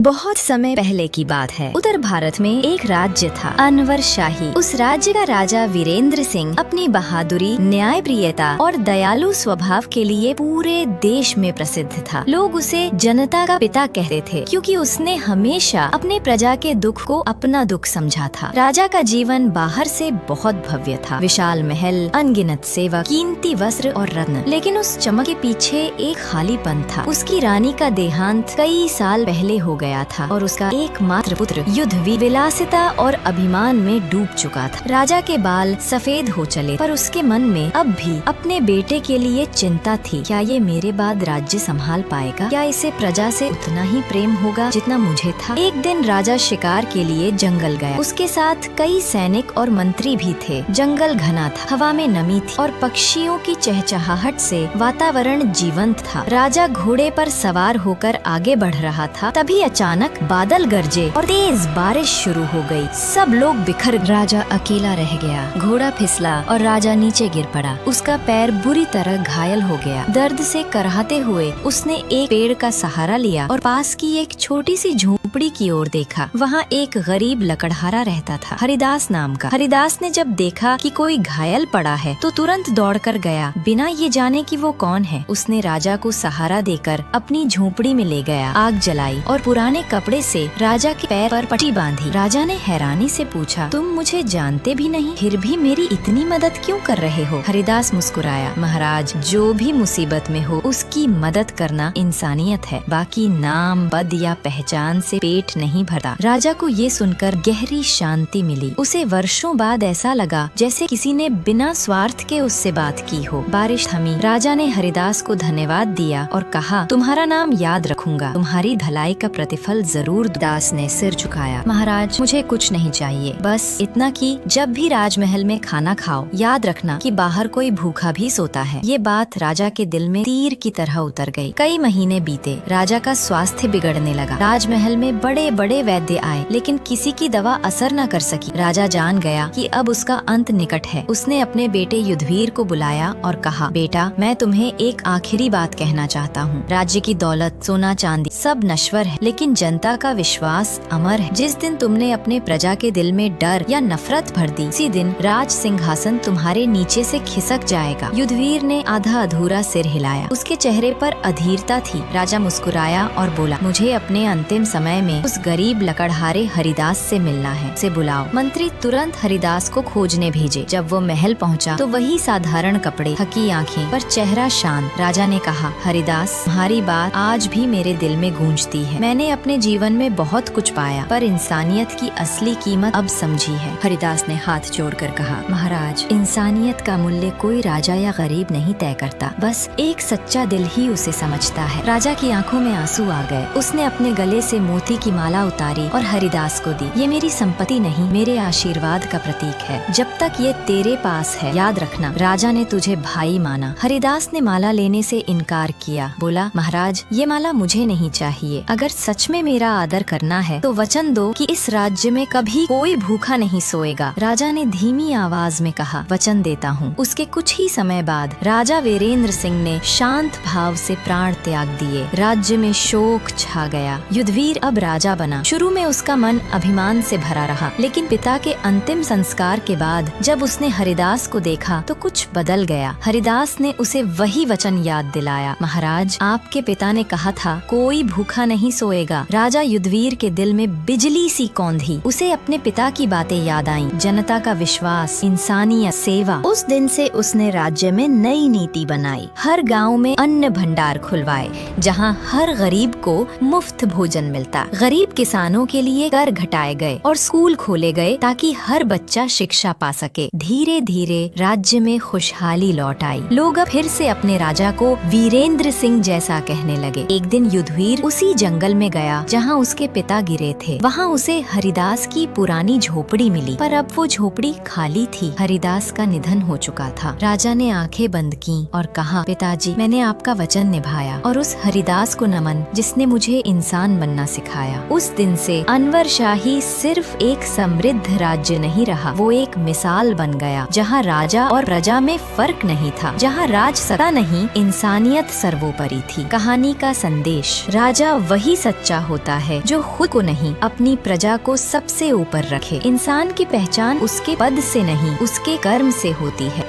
बहुत समय पहले की बात है। उत्तर भारत में एक राज्य था, अनवर शाही। उस राज्य का राजा वीरेंद्र सिंह अपनी बहादुरी, न्यायप्रियता और दयालु स्वभाव के लिए पूरे देश में प्रसिद्ध था। लोग उसे जनता का पिता कहते थे, क्योंकि उसने हमेशा अपने प्रजा के दुख को अपना दुख समझा था। राजा का जीवन बाहर से बहुत भव्य था, विशाल महल, अनगिनत सेवक, कीमती वस्त्र और रत्न। लेकिन उस चमक के पीछे एक खालीपन था। उसकी रानी का देहांत कई साल पहले हो गया था और उसका एकमात्र पुत्र युद्ध, विलासिता और अभिमान में डूब चुका था। राजा के बाल सफेद हो चले, पर उसके मन में अब भी अपने बेटे के लिए चिंता थी। क्या ये मेरे बाद राज्य संभाल पाएगा? क्या इसे प्रजा से उतना ही प्रेम होगा जितना मुझे था? एक दिन राजा शिकार के लिए जंगल गया। उसके साथ कई सैनिक और मंत्री भी थे। जंगल घना था, हवा में नमी थी और पक्षियों की चहचहाहट से वातावरण जीवंत था। राजा घोड़े पर सवार होकर आगे बढ़ रहा था, तभी अचानक बादल गरजे और तेज बारिश शुरू हो गई। सब लोग बिखर, राजा अकेला रह गया। घोड़ा फिसला और राजा नीचे गिर पड़ा। उसका पैर बुरी तरह घायल हो गया। दर्द से कराहते हुए उसने एक पेड़ का सहारा लिया और पास की एक छोटी सी झोपड़ी की ओर देखा। वहाँ एक गरीब लकड़हारा रहता था, हरिदास नाम का। हरिदास ने जब देखा कि कोई घायल पड़ा है तो तुरंत दौड़कर गया, बिना ये जाने कि वो कौन है। उसने राजा को सहारा देकर अपनी झोपड़ी में ले गया, आग जलाई और पुराने कपड़े से राजा के पैर पर पट्टी बांधी। राजा ने हैरानी से पूछा, तुम मुझे जानते भी नहीं, फिर भी मेरी इतनी मदद क्यों कर रहे हो? हरिदास मुस्कुराया, महाराज, जो भी मुसीबत में हो उसकी मदद करना इंसानियत है, बाकी नाम, पद या पहचान से पेट नहीं भरता। राजा को ये सुनकर गहरी शांति मिली। उसे वर्षों बाद ऐसा लगा जैसे किसी ने बिना स्वार्थ के उससे बात की हो। बारिश थमी। राजा ने हरिदास को धन्यवाद दिया और कहा, तुम्हारा नाम याद रखूंगा, तुम्हारी भलाई का प्रतिफल जरूर। दास ने सिर झुकाया, महाराज, मुझे कुछ नहीं चाहिए, बस इतना कि जब भी राजमहल में खाना खाओ, याद रखना कि बाहर कोई भूखा भी सोता है। ये बात राजा के दिल में तीर की तरह उतर गई। कई महीने बीते, राजा का स्वास्थ्य बिगड़ने लगा। राजमहल में बड़े बड़े वैद्य आए, लेकिन किसी की दवा असर न कर सकी। राजा जान गया कि अब उसका अंत निकट है। उसने अपने बेटे युद्धवीर को बुलाया और कहा, बेटा, मैं तुम्हें एक आखिरी बात कहना चाहता हूँ। राज्य की दौलत, सोना चांदी सब नश्वर है, लेकिन जनता का विश्वास अमर है। जिस दिन तुमने अपने प्रजा के दिल में डर या नफरत भर दी, उसी दिन राज सिंहासन तुम्हारे नीचे से खिसक जाएगा। युद्धवीर ने आधा अधूरा सिर हिलाया। उसके चेहरे पर अधीरता थी। राजा मुस्कुराया और बोला, मुझे अपने अंतिम समय में उस गरीब लकड़हारे हरिदास से मिलना है, उसे बुलाओ। मंत्री तुरंत हरिदास को खोजने भेजे। जब वो महल पहुंचा तो वही साधारण कपड़े, थकी आंखें, पर चेहरा शांत। राजा ने कहा, हरिदास, तुम्हारी बात आज भी मेरे दिल में गूंजती है। मैंने अपने जीवन में बहुत कुछ पाया, पर इंसानियत की असली कीमत अब समझी है। हरिदास ने हाथ जोड़कर कहा, महाराज, इंसानियत का मूल्य कोई राजा या गरीब नहीं तय करता, बस एक सच्चा दिल ही उसे समझता है। राजा की आंखों में आंसू आ गए। उसने अपने गले से मोती की माला उतारी और हरिदास को दी। ये मेरी संपत्ति नहीं, मेरे आशीर्वाद का प्रतीक है। जब तक ये तेरे पास है, याद रखना, राजा ने तुझे भाई माना। हरिदास ने माला लेने से इनकार किया। बोला, महाराज, ये माला मुझे नहीं चाहिए। अगर सच में मेरा आदर करना है तो वचन दो कि इस राज्य में कभी कोई भूखा नहीं सोएगा। राजा ने धीमी आवाज में कहा, वचन देता हूँ। उसके कुछ ही समय बाद राजा वीरेंद्र सिंह ने शांत भाव से प्राण त्याग दिए। राज्य में शोक छा गया। युद्धवीर अब राजा बना। शुरू में उसका मन अभिमान से भरा रहा, लेकिन पिता के अंतिम संस्कार के बाद जब उसने हरिदास को देखा तो कुछ बदल गया। हरिदास ने उसे वही वचन याद दिलाया, महाराज, आपके पिता ने कहा था, कोई भूखा नहीं सोएगा। राजा युद्धवीर के दिल में बिजली सी कौंधी। उसे अपने पिता की बातें याद आईं, जनता का विश्वास, इंसानियत, सेवा। उस दिन से उसने राज्य में नई नीति बनाई। हर गांव में अन्न भंडार खुलवाए, जहां हर गरीब को मुफ्त भोजन मिलता। गरीब किसानों के लिए कर घटाए गए और स्कूल खोले गए ताकि हर बच्चा शिक्षा पा सके। धीरे धीरे राज्य में खुशहाली लौट आई। लोग अब फिर से अपने राजा को वीरेंद्र सिंह जैसा कहने लगे। एक दिन युद्धवीर उसी जंगल में गया जहाँ उसके पिता गिरे थे। वहाँ उसे हरिदास की पुरानी झोपड़ी मिली, पर अब वो झोपड़ी खाली थी। हरिदास का निधन हो चुका था। राजा ने आंखें बंद की और कहा, पिताजी, मैंने आपका वचन निभाया और उस हरिदास को नमन जिसने मुझे इंसान बनना सिखाया। उस दिन से अनवर शाही सिर्फ एक समृद्ध राज्य नहीं रहा, वो एक मिसाल बन गया, जहाँ राजा और प्रजा में फर्क नहीं था, जहाँ राज सत्ता नहीं, इंसानियत सर्वोपरि थी। कहानी का संदेश, राजा वही सच्चा सच्चा होता है जो खुद को नहीं अपनी प्रजा को सबसे ऊपर रखे। इंसान की पहचान उसके पद से नहीं उसके कर्म से होती है।